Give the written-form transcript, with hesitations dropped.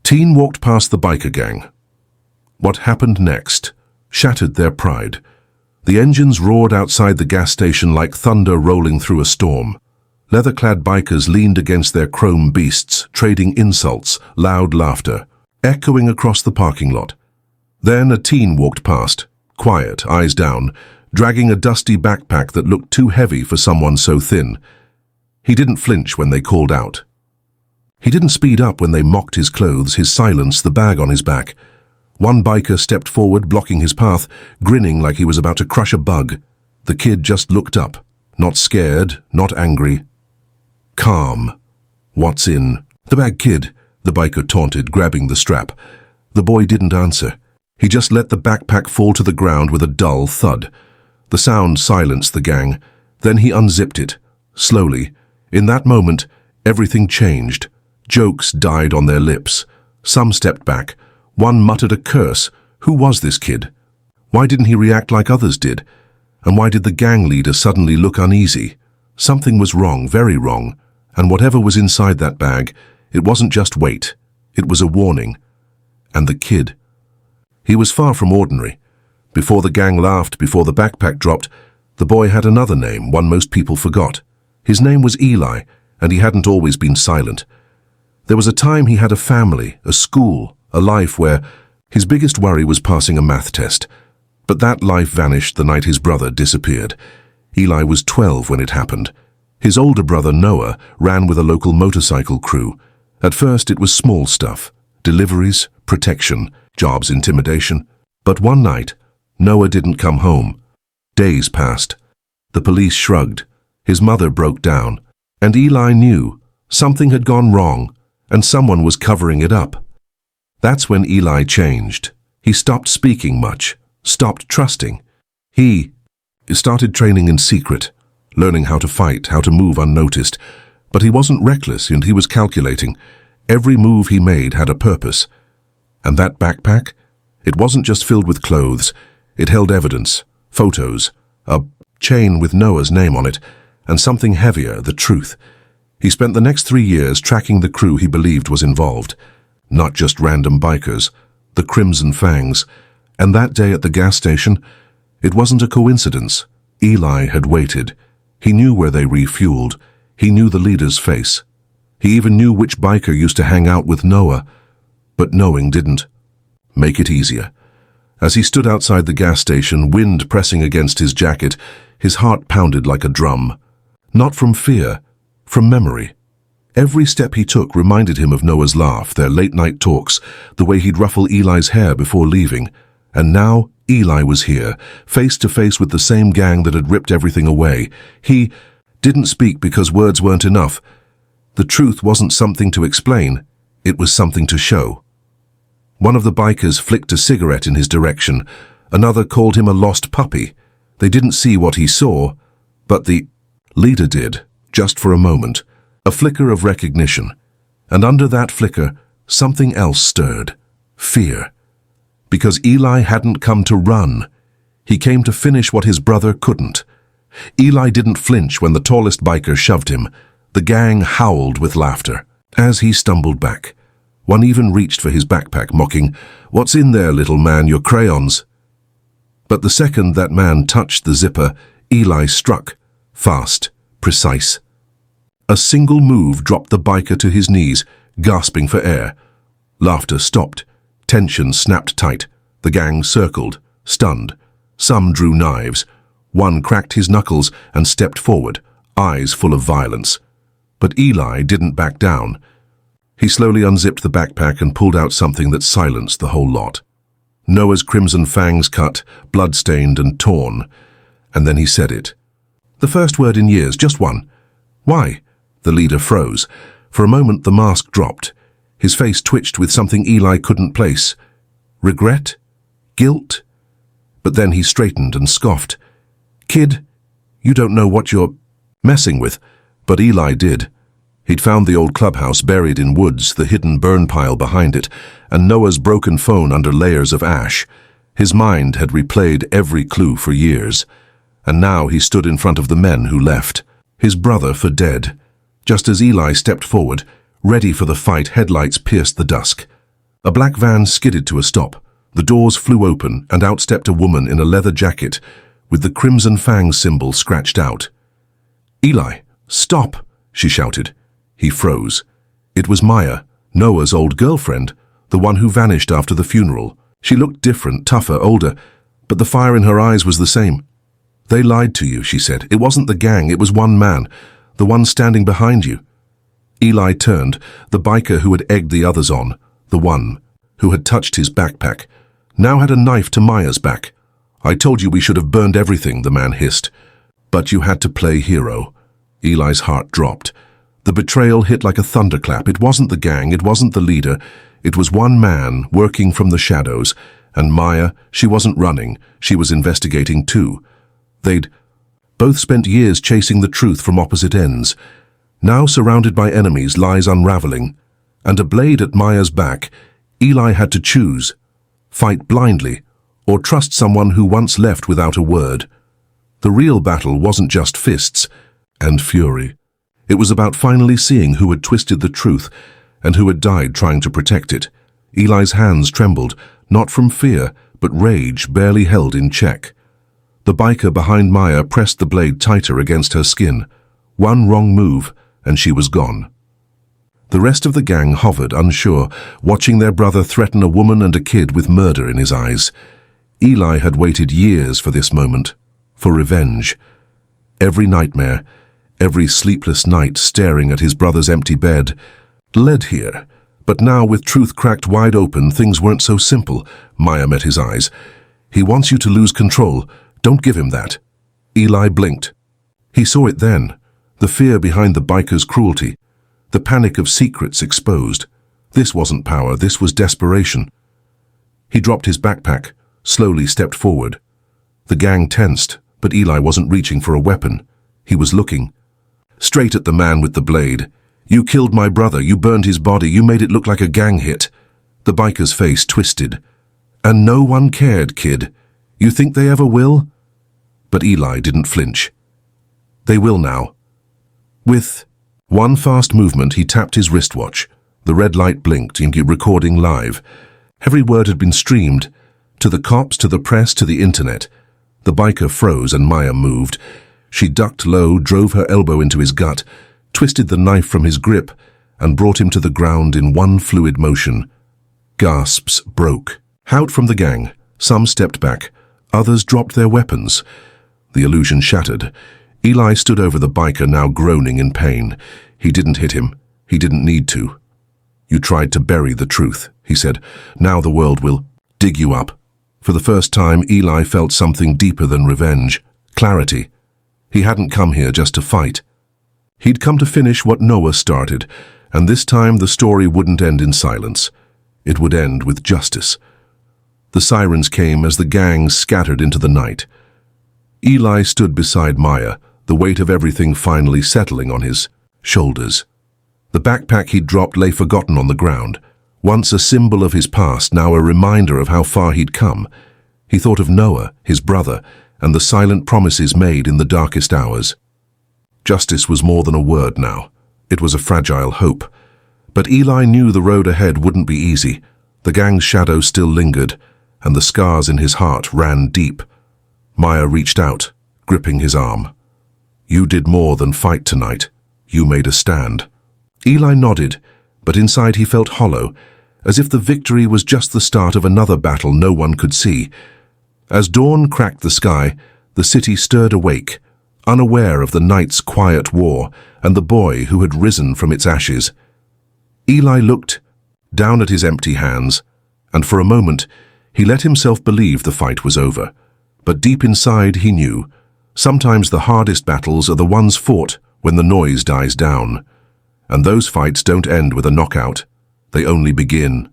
Teen walked past the biker gang. What happened next shattered their pride. The engines roared outside the gas station like thunder rolling through a storm. Leather-clad bikers leaned against their chrome beasts, trading insults, loud laughter, echoing across the parking lot. Then a teen walked past, quiet, eyes down, dragging a dusty backpack that looked too heavy for someone so thin. He didn't flinch when they called out. He didn't speed up when they mocked his clothes, his silence, the bag on his back. One biker stepped forward, blocking his path, grinning like he was about to crush a bug. The kid just looked up, not scared, not angry. Calm. "What's in?" "The bag, kid," the biker taunted, grabbing the strap. The boy didn't answer. He just let the backpack fall to the ground with a dull thud. The sound silenced the gang. Then he unzipped it, slowly. In that moment, everything changed. Jokes died on their lips. Some stepped back. One muttered a curse. Who was this kid? Why didn't he react like others did? And why did the gang leader suddenly look uneasy? Something was wrong, very wrong. And whatever was inside that bag, it wasn't just weight. It was a warning. And the kid. He was far from ordinary. Before the gang laughed, before the backpack dropped, the boy had another name, one most people forgot. His name was Eli, and he hadn't always been silent. There was a time he had a family, a school, a life where his biggest worry was passing a math test. But that life vanished the night his brother disappeared. Eli was 12 when it happened. His older brother, Noah, ran with a local motorcycle crew. At first it was small stuff, deliveries, protection, jobs, intimidation. But one night, Noah didn't come home. Days passed. The police shrugged. His mother broke down. And Eli knew something had gone wrong, and someone was covering it up. That's when Eli changed. He stopped speaking much, stopped trusting. He started training in secret, learning how to fight, how to move unnoticed. But he wasn't reckless, and he was calculating. Every move he made had a purpose. And that backpack? It wasn't just filled with clothes. It held evidence, photos, a chain with Noah's name on it, and something heavier, the truth. He spent the next 3 years tracking the crew he believed was involved. Not just random bikers, the Crimson Fangs. And that day at the gas station, it wasn't a coincidence. Eli had waited. He knew where they refueled. He knew the leader's face. He even knew which biker used to hang out with Noah. But knowing didn't make it easier. As he stood outside the gas station, wind pressing against his jacket, his heart pounded like a drum. Not from fear, from memory. Every step he took reminded him of Noah's laugh, their late-night talks, the way he'd ruffle Eli's hair before leaving. And now Eli was here, face to face with the same gang that had ripped everything away. He didn't speak because words weren't enough. The truth wasn't something to explain, it was something to show. One of the bikers flicked a cigarette in his direction. Another called him a lost puppy. They didn't see what he saw, but the leader did, just for a moment. A flicker of recognition. And under that flicker, something else stirred. Fear. Because Eli hadn't come to run. He came to finish what his brother couldn't. Eli didn't flinch when the tallest biker shoved him. The gang howled with laughter. As he stumbled back, one even reached for his backpack, mocking, "What's in there, little man, your crayons?" But the second that man touched the zipper, Eli struck. Fast, precise. A single move dropped the biker to his knees, gasping for air. Laughter stopped. Tension snapped tight. The gang circled, stunned. Some drew knives. One cracked his knuckles and stepped forward, eyes full of violence. But Eli didn't back down. He slowly unzipped the backpack and pulled out something that silenced the whole lot. Noah's Crimson Fangs cut, blood-stained and torn. And then he said it. The first word in years, just one. "Why?" The leader froze. For a moment the mask dropped. His face twitched with something Eli couldn't place. Regret? Guilt? But then he straightened and scoffed. "Kid, you don't know what you're messing with." But Eli did. He'd found the old clubhouse buried in woods, the hidden burn pile behind it, and Noah's broken phone under layers of ash. His mind had replayed every clue for years. And now he stood in front of the men who left. His brother for dead. Just as Eli stepped forward, ready for the fight, headlights pierced the dusk. A black van skidded to a stop. The doors flew open, and out stepped a woman in a leather jacket with the Crimson Fang symbol scratched out. "Eli, stop!" she shouted. He froze. It was Maya, Noah's old girlfriend, the one who vanished after the funeral. She looked different, tougher, older, but the fire in her eyes was the same. "They lied to you," she said. "It wasn't the gang, it was one man, the one standing behind you." Eli turned, the biker who had egged the others on, the one who had touched his backpack, now had a knife to Maya's back. "I told you we should have burned everything," the man hissed. "But you had to play hero." Eli's heart dropped. The betrayal hit like a thunderclap. It wasn't the gang, it wasn't the leader. It was one man working from the shadows. And Maya, she wasn't running, she was investigating too. They'd both spent years chasing the truth from opposite ends. Now surrounded by enemies, lies unraveling. And a blade at Maya's back, Eli had to choose. Fight blindly, or trust someone who once left without a word. The real battle wasn't just fists and fury. It was about finally seeing who had twisted the truth and who had died trying to protect it. Eli's hands trembled, not from fear, but rage barely held in check. The biker behind Maya pressed the blade tighter against her skin. One wrong move, and she was gone. The rest of the gang hovered, unsure, watching their brother threaten a woman and a kid with murder in his eyes. Eli had waited years for this moment, for revenge. Every nightmare, every sleepless night staring at his brother's empty bed, led here. But now, with truth cracked wide open, things weren't so simple. Maya met his eyes. "He wants you to lose control. Don't give him that." Eli blinked. He saw it then. The fear behind the biker's cruelty. The panic of secrets exposed. This wasn't power, this was desperation. He dropped his backpack, slowly stepped forward. The gang tensed, but Eli wasn't reaching for a weapon. He was looking. Straight at the man with the blade. "You killed my brother, you burned his body, you made it look like a gang hit." The biker's face twisted. "And no one cared, kid. You think they ever will?" But Eli didn't flinch. "They will now." With one fast movement, he tapped his wristwatch. The red light blinked, recording live. Every word had been streamed. To the cops, to the press, to the internet. The biker froze and Maya moved. She ducked low, drove her elbow into his gut, twisted the knife from his grip, and brought him to the ground in one fluid motion. Gasps broke. Out from the gang. Some stepped back. Others dropped their weapons. The illusion shattered. Eli stood over the biker, now groaning in pain. He didn't hit him. He didn't need to. "You tried to bury the truth," he said. "Now the world will dig you up." For the first time, Eli felt something deeper than revenge. Clarity. He hadn't come here just to fight. He'd come to finish what Noah started, and this time the story wouldn't end in silence. It would end with justice. The sirens came as the gang scattered into the night. Eli stood beside Maya, the weight of everything finally settling on his shoulders. The backpack he'd dropped lay forgotten on the ground, once a symbol of his past, now a reminder of how far he'd come. He thought of Noah, his brother, and the silent promises made in the darkest hours. Justice was more than a word now. It was a fragile hope. But Eli knew the road ahead wouldn't be easy. The gang's shadow still lingered, and the scars in his heart ran deep. Maya reached out, gripping his arm. "You did more than fight tonight. You made a stand." Eli nodded, but inside he felt hollow, as if the victory was just the start of another battle no one could see. As dawn cracked the sky, the city stirred awake, unaware of the night's quiet war and the boy who had risen from its ashes. Eli looked down at his empty hands, and for a moment he let himself believe the fight was over. But deep inside he knew, sometimes the hardest battles are the ones fought when the noise dies down. And those fights don't end with a knockout. They only begin.